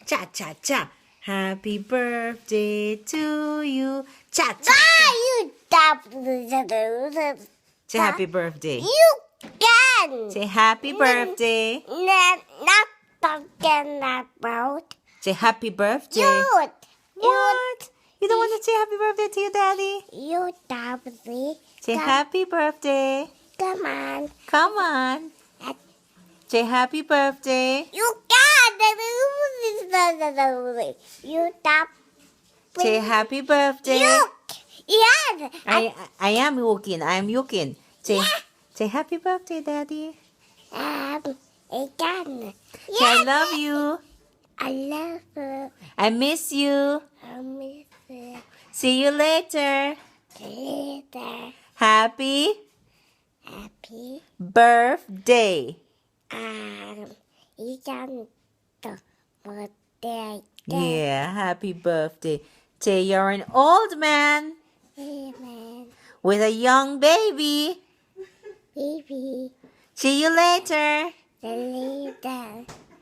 Cha-cha-cha. Happy birthday to you. Cha-cha-cha. You stop. Say happy birthday. You can. Say happy birthday. Not talking about Say happy birthday. you. What? You don't want to say happy birthday to your daddy? You stop. Say happy birthday. Come on. Come on. Say happy birthday. You can. You stop. Say happy birthday. You. Yes. I am Yukin. I'm Yukin. Say happy birthday, daddy. I can. Say I love you. I love you. I miss you. I miss you. See you later. Later. Happy Happy. birthday. You can the birthday. Yeah, happy birthday. Say you're an old man Amen. with a young baby. Baby. See you later. Later.